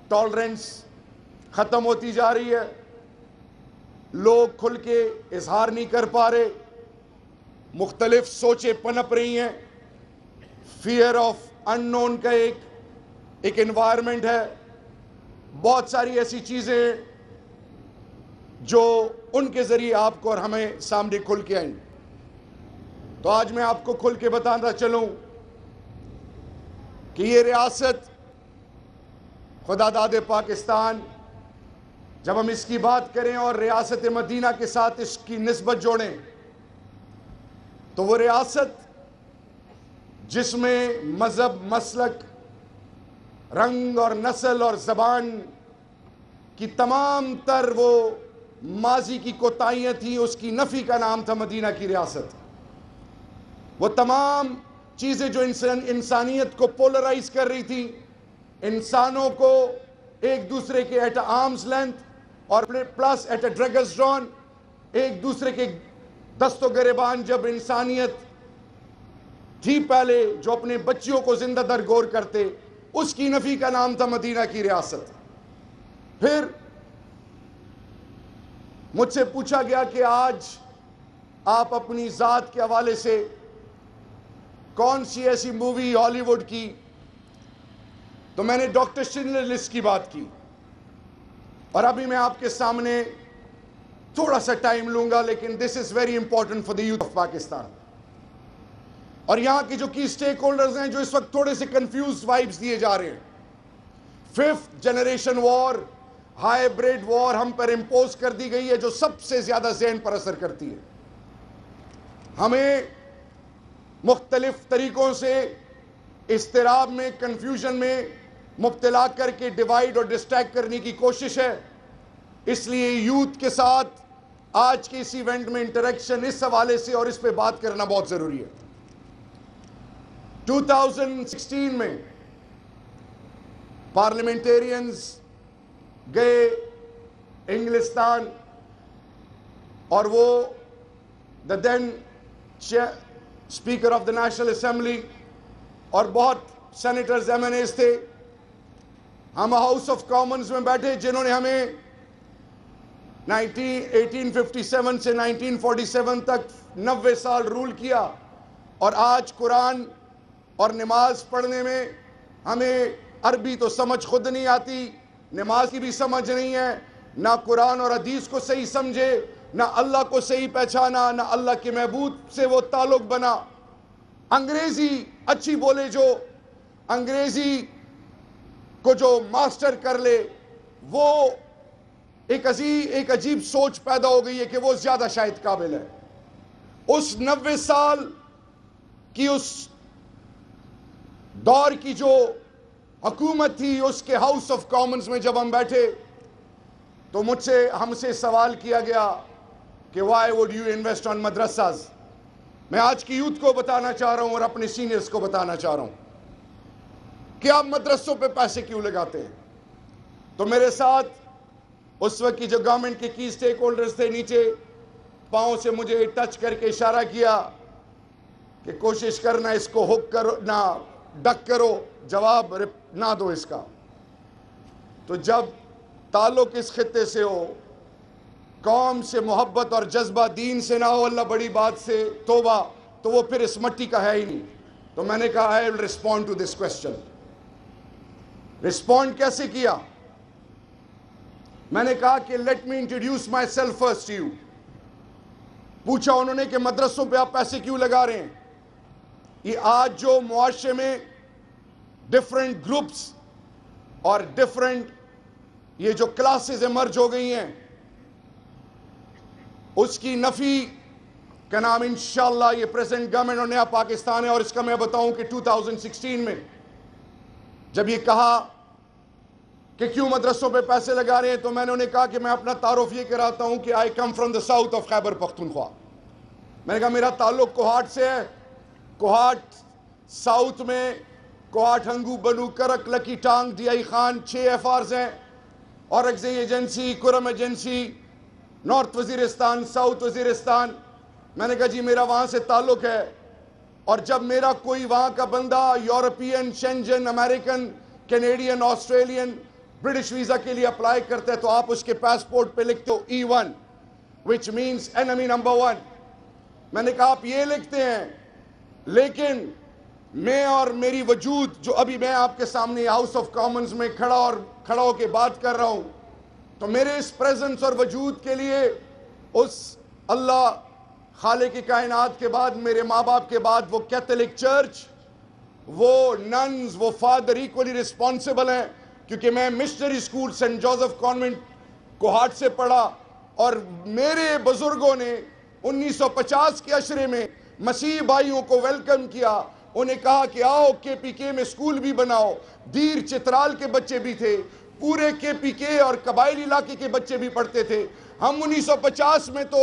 Tolerance ختم ہوتی جا رہی ہے، لوگ کھل کے اظہار نہیں کر پا رہے، مختلف سوچیں پنپ رہی ہیں، فیئر آف ان نون کا ایک انوائرمنٹ ہے، بہت ساری ایسی چیزیں جو ان کے ذریعے آپ کو اور ہمیں سامنے کھل کے آئیں۔ تو آج میں آپ کو کھل کے بتاتا چلوں کہ یہ ریاست خدا داد پاکستان، جب ہم اس کی بات کریں اور ریاست مدینہ کے ساتھ اس کی نسبت جوڑیں تو وہ ریاست جس میں مذہب، مسلک، رنگ اور نسل اور زبان کی تمام تر وہ ماضی کی کوتاہیاں تھیں، اس کی نفی کا نام تھا مدینہ کی ریاست۔ وہ تمام چیزیں جو انسانیت کو پولرائز کر رہی تھی، انسانوں کو ایک دوسرے کے ایٹ آرمز لینتھ اور پلس ایٹ ڈریگز ڈرون، ایک دوسرے کے دست و گریبان جب انسانیت تھی پہلے جو اپنے بچیوں کو زندہ درگور کرتے، اس کی نفی کا نام تھا مدینہ کی ریاست۔ پھر مجھ سے پوچھا گیا کہ آج آپ اپنی ذات کے حوالے سے کون سی ایسی مووی ہالی ووڈ کی، تو میں نے ڈاکٹر شنڈلر لسٹ کی بات کی، اور ابھی میں آپ کے سامنے تھوڑا سا ٹائم لوں گا، لیکن this is very important for the youth of Pakistan. اور یہاں کی جو کی اسٹیک ہولڈرز ہیں جو اس وقت تھوڑے سے کنفیوز وائبز دیے جا رہے ہیں، 5th جنریشن وار، ہائیبریڈ وار ہم پر امپوز کر دی گئی ہے، جو سب سے زیادہ ذہن پر اثر کرتی ہے۔ ہمیں مختلف طریقوں سے اضطراب میں، کنفیوژن میں مبتلا کر کے ڈیوائیڈ اور ڈسٹریکٹ کرنے کی کوشش ہے۔ اس لیے یوتھ کے ساتھ آج کے اس ایونٹ میں انٹریکشن اس حوالے سے اور اس پہ بات کرنا بہت ضروری ہے۔ 2016 میں پارلیمنٹیرینز گئے انگلستان، اور وہ the then speaker of the national assembly اور بہت سینیٹرز ایم این ایز تھے، ہم ہاؤس آف کامنز میں بیٹھے جنہوں نے ہمیں 1857 سے 1947 تک 90 سال رول کیا، اور آج قرآن اور نماز پڑھنے میں ہمیں عربی تو سمجھ خود نہیں آتی، نماز کی بھی سمجھ نہیں ہے، نہ قرآن اور حدیث کو صحیح سمجھے، نہ اللہ کو صحیح پہچانا، نہ اللہ کے معبود سے وہ تعلق بنا۔ انگریزی اچھی بولے، جو انگریزی کو جو ماسٹر کر لے، وہ ایک عجیب سوچ پیدا ہو گئی ہے کہ وہ زیادہ شاید قابل ہے۔ اس 90 سال کی اس دور کی جو حکومت تھی، اس کے ہاؤس آف کامنز میں جب ہم بیٹھے تو ہم سے سوال کیا گیا کہ why would you invest on madrasas؟ میں آج کی یوتھ کو بتانا چاہ رہا ہوں اور اپنے سینئرز کو بتانا چاہ رہا ہوں کہ آپ مدرسوں پہ پیسے کیوں لگاتے ہیں۔ تو میرے ساتھ اس وقت کی جو گورنمنٹ کے کی اسٹیک ہولڈرز تھے، نیچے پاؤں سے مجھے ٹچ کر کے اشارہ کیا کہ کوشش کرنا اس کو ہک کرو، نہ ڈک کرو، جواب نہ دو اس کا۔ تو جب تعلق اس خطے سے ہو، قوم سے محبت اور جذبہ دین سے نہ ہو، اللہ بڑی بات سے توبہ، تو وہ پھر اس مٹی کا ہے ہی نہیں۔ تو میں نے کہا I will respond to this question۔ Respond کیسے کیا؟ میں نے کہا کہ let me introduce myself first to you۔ پوچھا انہوں نے کہ مدرسوں پہ آپ پیسے کیوں لگا رہے ہیں؟ یہ آج جو معاشرے میں ڈیفرنٹ گروپس اور ڈیفرنٹ یہ جو کلاسز ایمرج ہو گئی ہیں، اس کی نفی کا نام انشاءاللہ یہ پریزنٹ گورنمنٹ اور نیا پاکستان ہے۔ اور اس کا میں بتاؤں کہ 2016 میں جب یہ کہا کہ کیوں مدرسوں پہ پیسے لگا رہے ہیں، تو میں نے انہیں کہا کہ میں اپنا تعارف یہ کراتا ہوں کہ I come from the south of Khyber Pakhtunkhwa. میں نے کہا میرا تعلق کوہاٹ سے ہے۔ کوہاٹ ساؤتھ میں کوہاٹ، ہنگو، بنو، کرک، لکی ٹانگ، ڈی آئی خان 6 FRs ہیں، اور ایگزئی ایجنسی، کرم agency, north Waziristan, south Waziristan. میں نے کہا جی میرا وہاں سے تعلق ہے، اور جب میرا کوئی وہاں کا بندہ European, Schengen, American Canadian Australian British visa کے لیے اپلائی کرتا ہے تو آپ اس کے پاسپورٹ پہ لکھتے ہو E1 which means enemy number 1. میں نے کہا آپ یہ لکھتے ہیں، لیکن میں اور میری وجود جو ابھی میں آپ کے سامنے ہاؤس آف کامنز میں کھڑا ہو کے بات کر رہا ہوں، تو میرے اس پریزنس اور وجود کے لیے اس اللہ خالق کائنات کے بعد، میرے ماں باپ کے بعد، وہ کیتھولک چرچ، وہ ننز، وہ فادر ایکولی رسپانسبل ہیں، کیونکہ میں missionary school Saint Joseph convent Kohat سے پڑھا، اور میرے بزرگوں نے 1950 کے عشرے میں مسیح بھائیوں کو ویلکم کیا، انہیں کہا کہ آؤ KPK میں اسکول بھی بناؤ، دیر چترال کے بچے بھی تھے، پورے KPK اور قبائلی علاقے کے بچے بھی پڑھتے تھے۔ ہم 1950 میں تو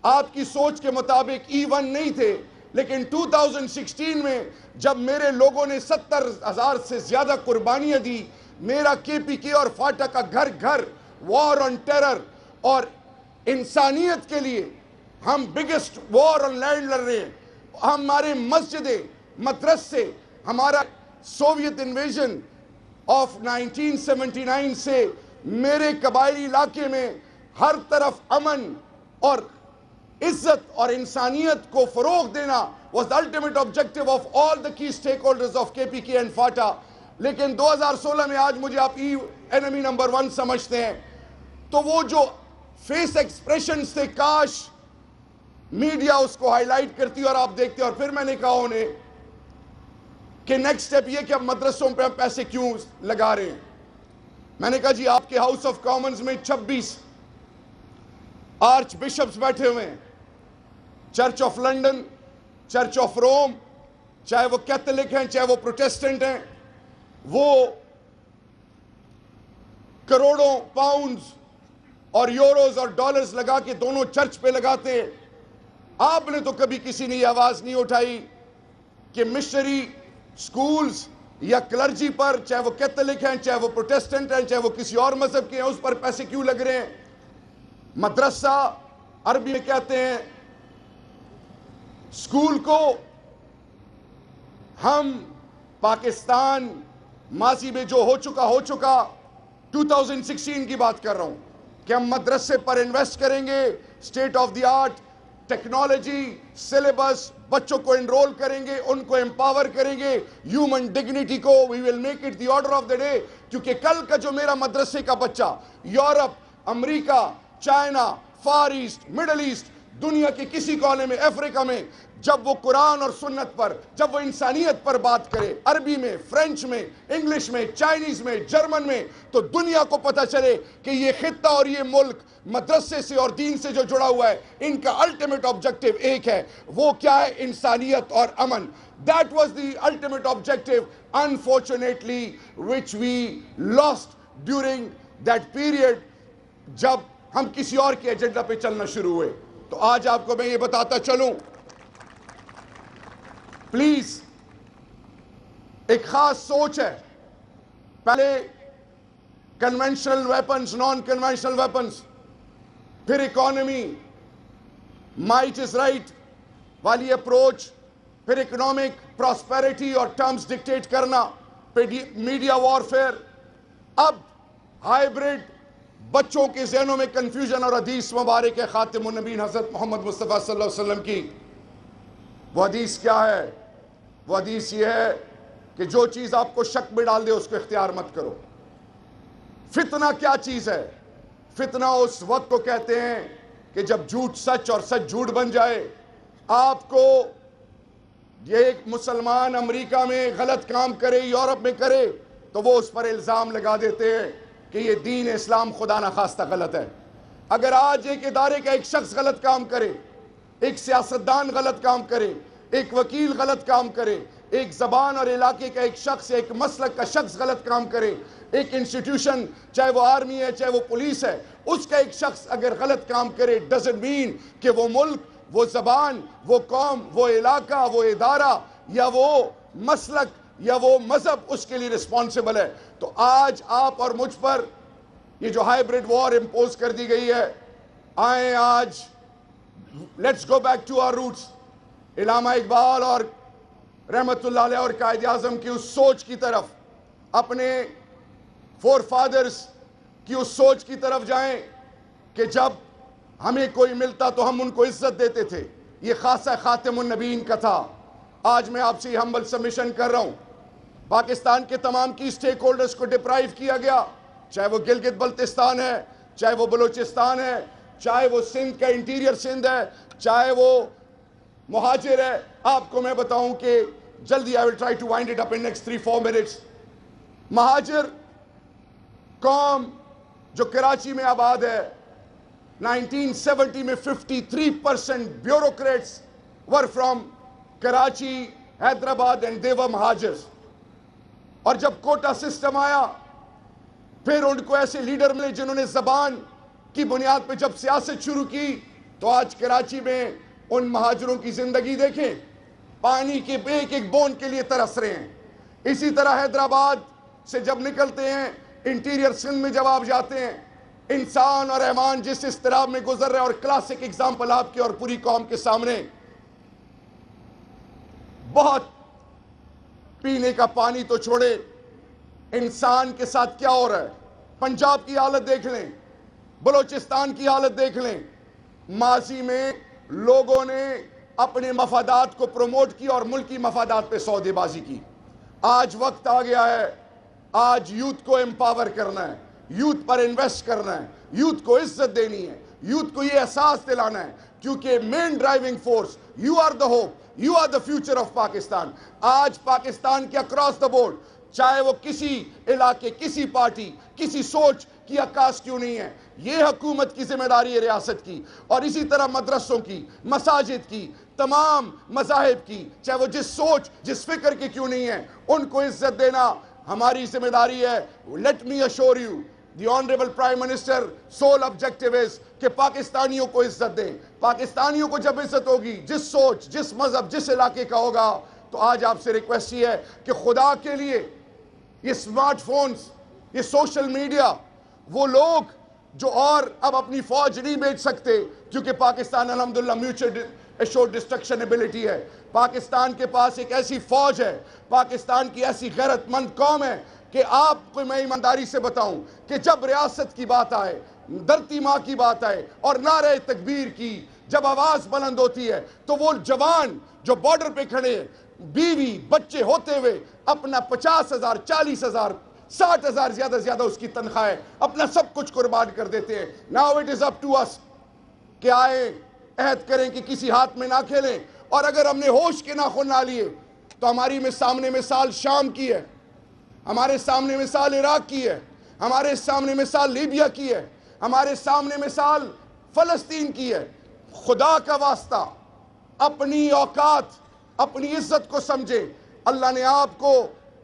آپ کی سوچ کے مطابق E1 نہیں تھے، لیکن 2016 میں جب میرے لوگوں نے 70,000 سے زیادہ قربانیاں دی، میرا KPK اور فاٹا کا گھر گھر وار آن ٹیرر اور انسانیت کے لیے ہم بگسٹ وار آن لینڈ لڑ رہے ہیں۔ ہمارے مسجدیں، مدرسے، ہمارا سوویت انویژن آف 1979 سے میرے قبائلی علاقے میں ہر طرف امن اور عزت اور انسانیت کو فروغ دینا was the ultimate objective of all the key stakeholders of KPK and FATA. لیکن 2016 میں آج مجھے آپ enemy number 1 سمجھتے ہیں، تو وہ جو فیس ایکسپریشنز تھے، کاش میڈیا اس کو ہائی لائٹ کرتی اور آپ دیکھتے۔ اور پھر میں نے کہا انہیں کہ نیکسٹ سٹیپ یہ کہ اب مدرسوں پہ ہم پیسے کیوں لگا رہے ہیں۔ میں نے کہا جی آپ کے ہاؤس آف کامنز میں 26 آرچ بشپس بیٹھے ہوئے ہیں، church of London, church of Rome, چاہے وہ کیتھولک ہیں چاہے وہ پروٹیسٹنٹ ہیں، وہ کروڑوں پاؤنڈز اور یوروز اور ڈالرز لگا کے دونوں چرچ پہ لگاتے ہیں۔ آپ نے تو کبھی کسی نے یہ آواز نہیں اٹھائی کہ مشنری سکولز یا کلرجی پر، چاہے وہ کیتھولک ہیں چاہے وہ پروٹیسٹنٹ ہیں چاہے وہ کسی اور مذہب کے ہیں، اس پر پیسے کیوں لگ رہے ہیں۔ مدرسہ عربی میں کہتے ہیں سکول کو۔ ہم پاکستان ماضی میں جو ہو چکا 2016 کی بات کر رہا ہوں کہ ہم مدرسے پر انویسٹ کریں گے، state of the art technology, syllabus, بچوں کو انرول کریں گے، ان کو امپاور کریں گے، ہیومن ڈگنیٹی کو we will make it the order of the day. کیونکہ کل کا جو میرا مدرسے کا بچہ یورپ، امریکہ، China, far east, middle east, دنیا کے کسی کونے میں، افریقہ میں، جب وہ قرآن اور سنت پر، جب وہ انسانیت پر بات کرے، عربی میں، فرینچ میں، انگلش میں، چائنیز میں، جرمن میں، تو دنیا کو پتہ چلے کہ یہ خطہ اور یہ ملک مدرسے سے اور دین سے جو جڑا ہوا ہے، ان کا الٹیمیٹ آبجیکٹیو ایک ہے، وہ کیا ہے؟ انسانیت اور امن۔ That was the ultimate objective, unfortunately, which we lost during that period جب ہم کسی اور کے ایجنڈا پہ چلنا شروع ہوئے۔ تو آج آپ کو میں یہ بتاتا چلوں، پلیز ایک خاص سوچ ہے، پہلے conventional weapons, naan conventional weapons, پھر اکانومی، مائٹ از رائٹ والی اپروچ، پھر اکنامک پراسپیرٹی اور ٹرمز ڈکٹیٹ کرنا، پھر میڈیا وارفیئر، اب ہائیبریڈ، بچوں کے ذہنوں میں کنفیوژن۔ اور حدیث مبارک ہے خاتم النبیین حضرت محمد مصطفیٰ صلی اللہ علیہ وسلم کی، وہ حدیث کیا ہے؟ وہ حدیث یہ ہے کہ جو چیز آپ کو شک میں ڈال دے اس کو اختیار مت کرو۔ فتنہ کیا چیز ہے؟ فتنہ اس وقت کو کہتے ہیں کہ جب جھوٹ سچ اور سچ جھوٹ بن جائے۔ آپ کو یہ ایک مسلمان امریکہ میں غلط کام کرے، یورپ میں کرے، تو وہ اس پر الزام لگا دیتے ہیں کہ یہ دین اسلام خدا نخواستہ غلط ہے۔ اگر آج ایک ادارے کا ایک شخص غلط کام کرے، ایک سیاستدان غلط کام کرے، ایک وکیل غلط کام کرے، ایک زبان اور علاقے کا ایک شخص، ایک مسلک کا شخص غلط کام کرے، ایک انسٹیٹیوشن، چاہے وہ آرمی ہے چاہے وہ پولیس ہے، اس کا ایک شخص اگر غلط کام کرے، ڈزنٹ مین کہ وہ ملک، وہ زبان، وہ قوم، وہ علاقہ، وہ ادارہ یا وہ مسلک یا وہ مذہب اس کے لیے رسپانسبل ہے۔ تو آج آپ اور مجھ پر یہ جو ہائیبریڈ وار امپوز کر دی گئی ہے، آئیں آج let's go back to our roots. Allama Iqbal اور رحمت اللہ علیہ اور قائد اعظم کی اس سوچ کی طرف اپنے فور فادرز کی اس سوچ کی طرف جائیں کہ جب ہمیں کوئی ملتا تو ہم ان کو عزت دیتے تھے. یہ خاصہ خاتم النبیین کا تھا. آج میں آپ سے یہ ہمبل سبمیشن کر رہا ہوں. پاکستان کے تمام کی سٹیک ہولڈرز کو ڈپرائیو کیا گیا, چاہے وہ گلگت بلتستان ہے, چاہے وہ بلوچستان ہے, چاہے وہ سندھ کا انٹیریئر سندھ ہے, چاہے وہ مہاجر ہے. آپ کو میں بتاؤں کہ جلدی I will try to wind it up in next 3-4 minutes. مہاجر قوم جو کراچی میں آباد ہے, 1970 میں 53% bureaucrats were from Karachi, Hyderabad and they were مہاجرز. اور جب کوٹا سسٹم آیا, پھر ان کو ایسے لیڈر ملے جنہوں نے زبان کی بنیاد پہ جب سیاست شروع کی, تو آج کراچی میں ان مہاجروں کی زندگی دیکھیں, پانی کے ایک ایک بون کے لیے ترس رہے ہیں. اسی طرح حیدرآباد سے جب نکلتے ہیں, انٹیریئر سندھ میں جب آپ جاتے ہیں, انسان اور ایمان جس اضطراب میں گزر رہے ہیں. اور کلاسک اگزامپل آپ کے اور پوری قوم کے سامنے, بہت پینے کا پانی تو چھوڑے, انسان کے ساتھ کیا ہو رہا ہے. پنجاب کی حالت دیکھ لیں, بلوچستان کی حالت دیکھ لیں. ماضی میں لوگوں نے اپنے مفادات کو پروموٹ کیا اور ملکی مفادات پہ سودے بازی کی. آج وقت آ گیا ہے, آج یوتھ کو امپاور کرنا ہے, یوتھ پر انویسٹ کرنا ہے, یوتھ کو عزت دینی ہے, یوتھ کو یہ احساس دلانا ہے, کیونکہ main driving force, you are the hope, you are the future of Pakistan. آج پاکستان کے اکراس دا بورڈ, چاہے وہ کسی علاقے, کسی پارٹی, کسی سوچ کی عکاس کیوں نہیں ہے, یہ حکومت کی ذمہ داری ہے, ریاست کی. اور اسی طرح مدرسوں کی, مساجد کی, تمام مذاہب کی, چاہے وہ جس سوچ جس فکر کے کیوں نہیں ہے, ان کو عزت دینا ہماری ذمہ داری ہے. Let me assure you, the honourable prime minister sole objective is کہ پاکستانیوں کو عزت دیں. پاکستانیوں کو جب عزت ہوگی, جس سوچ, جس مذہب, جس علاقے کا ہوگا, تو آج آپ سے ریکویسٹ یہ ہے کہ خدا کے لیے یہ سمارٹ فونز, یہ سوشل میڈیا, وہ لوگ جو اور اب اپنی فوج نہیں بیچ سکتے, کیونکہ پاکستان الحمدللہ میوچل ایشورڈ ڈسٹرکشن ایبلٹی ہے. پاکستان کے پاس ایک ایسی فوج ہے, پاکستان کی ایسی غیرت مند قوم ہے کہ آپ کو میں ایمانداری سے بتاؤں کہ جب ریاست کی بات آئے, دھرتی ماں کی بات آئے اور نعرہ تکبیر کی جب آواز بلند ہوتی ہے, تو وہ جوان جو بارڈر پہ کھڑے ہیں, بیوی بچے ہوتے ہوئے اپنا 50,000, 40,000, 60,000 زیادہ اس کی تنخواہ ہے, اپنا سب کچھ قربان کر دیتے ہیں. Now it is up to us کہ آئے, عہد کریں کہ کسی ہاتھ میں نہ کھیلیں. اور اگر ہم نے ہوش کے ناخن نہ لیے, تو ہماری سامنے مثال شام کی ہے, ہمارے سامنے مثال عراق کی ہے, ہمارے سامنے مثال لیبیا کی ہے, ہمارے سامنے مثال فلسطین کی ہے. خدا کا واسطہ اپنی اوقات, اپنی عزت کو سمجھے. اللہ نے آپ کو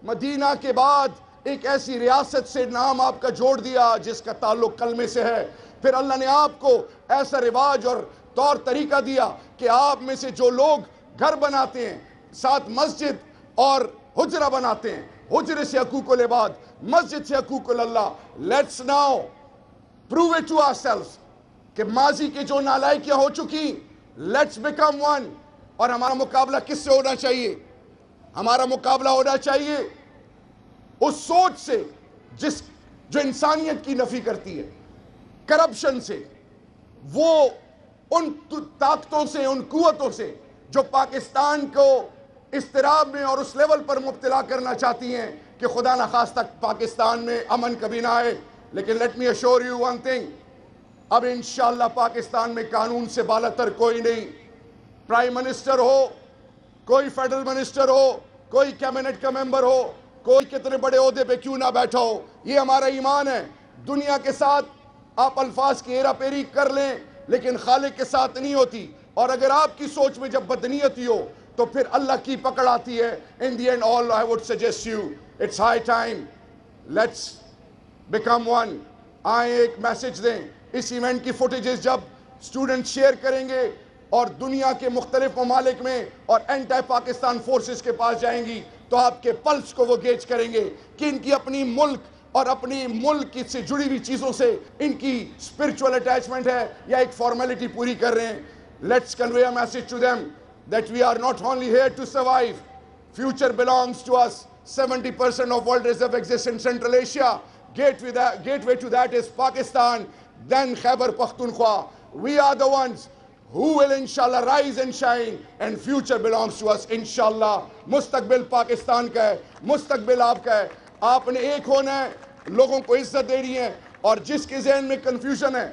مدینہ کے بعد ایک ایسی ریاست سے نام آپ کا جوڑ دیا جس کا تعلق کلمے سے ہے. پھر اللہ نے آپ کو ایسا رواج اور طور طریقہ دیا کہ آپ میں سے جو لوگ گھر بناتے ہیں, ساتھ مسجد اور حجرہ بناتے ہیں, حجرے سے حقوق العباد, مسجد سے حقوق اللہ. Let's now prove it to our self کہ ماضی کے جو نالائکیاں ہو چکی, لیٹس بیکم ون. اور ہمارا مقابلہ کس سے ہونا چاہیے؟ ہمارا مقابلہ ہونا چاہیے اس سوچ سے جو انسانیت کی نفی کرتی ہے, کرپشن سے, وہ ان طاقتوں سے, ان قوتوں سے جو پاکستان کو اضطراب میں اور اس لیول پر مبتلا کرنا چاہتی ہیں کہ خدا نخواستہ پاکستان میں امن کبھی نہ آئے. لیکن let me assure you one thing, اب انشاءاللہ پاکستان میں قانون سے بالاتر کوئی نہیں. پرائم منسٹر ہو, کوئی فیڈرل منسٹر ہو, کوئی کیبنٹ کا ممبر ہو, کوئی کتنے بڑے عہدے پہ کیوں نہ بیٹھا ہو, یہ ہمارا ایمان ہے. دنیا کے ساتھ آپ الفاظ کی ہیرا پھیری کر لیں, لیکن خالق کے ساتھ نہیں ہوتی. اور اگر آپ کی سوچ میں جب بدنیتی ہو, تو پھر اللہ کی پکڑ آتی ہے. In the end, all I would suggest you, it's high time, let's become one. آئیں ایک میسج دیں. اس ایونٹ کی فوٹیجز جب اسٹوڈنٹ شیئر کریں گے اور دنیا کے مختلف ممالک میں اور اینٹی پاکستان فورسز کے پاس جائیں گی, تو آپ کے پلس کو وہ گیج کریں گے کہ ان کی اپنی ملک اور اپنی ملک سے جڑی ہوئی چیزوں سے ان کی اسپرچول اٹیچمنٹ ہے یا ایک فارمیلٹی پوری کر رہے ہیں. Let's convey a message to them that we are not only here to survive, future belongs to us. 70% of world reserve exists in Central Asia. Gateway to that is Pakistan, then Khyber Pakhtunkhwa. We are the ones who will inshallah rise and shine, and future belongs to us inshallah. Mustaqbil Pakistan ka hai, mustaqbil aapka hai. Aapne ek hona hai, logon ko izzat deni hai, aur jiske zehn mein confusion hai,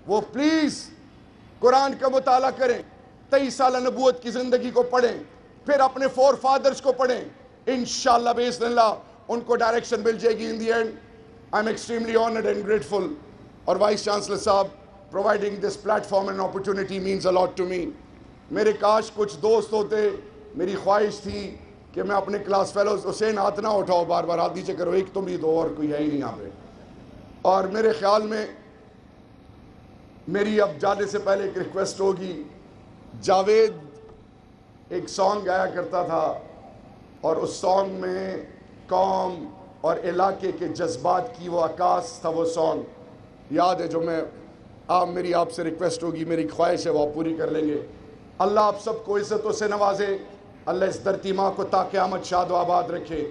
wo please قرآن کا مطالعہ کریں, 23 سالہ نبوت کی زندگی کو پڑھیں, پھر اپنے فور فادرز کو پڑھیں, انشاءاللہ باذن اللہ ان کو ڈائریکشن مل جائے گی. in the end I'm extremely honored and grateful. اور وائس چانسلر صاحب, providing this platform and opportunity means a lot to me. میرے کاش کچھ دوست ہوتے, میری خواہش تھی کہ میں اپنے کلاس فیلوز, حسین ہاتھ نہ اٹھاؤ, بار بار ہاتھ نیچے کرو, ایک تم ہی دو اور کوئی ہے ہی نہیں یہاں پہ. اور میرے خیال میں میری اب جانے سے پہلے ایک ریکویسٹ ہوگی. جاوید ایک سانگ گایا کرتا تھا, اور اس سانگ میں قوم اور علاقے کے جذبات کی وہ عکاس تھا. وہ سانگ یاد ہے جو میں میری آپ سے ریکویسٹ ہوگی, میری خواہش ہے وہ آپ پوری کر لیں گے. اللہ آپ سب کو عزتوں سے نوازے, اللہ اس دھرتی ماں کو تا قیامت شاد و آباد رکھے.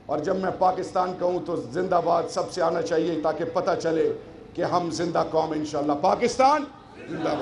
اور جب میں پاکستان کہوں تو زندہ باد سب سے آنا چاہیے, تاکہ پتہ چلے کہ ہم زندہ قوم انشاءاللہ. پاکستان زندہ باد.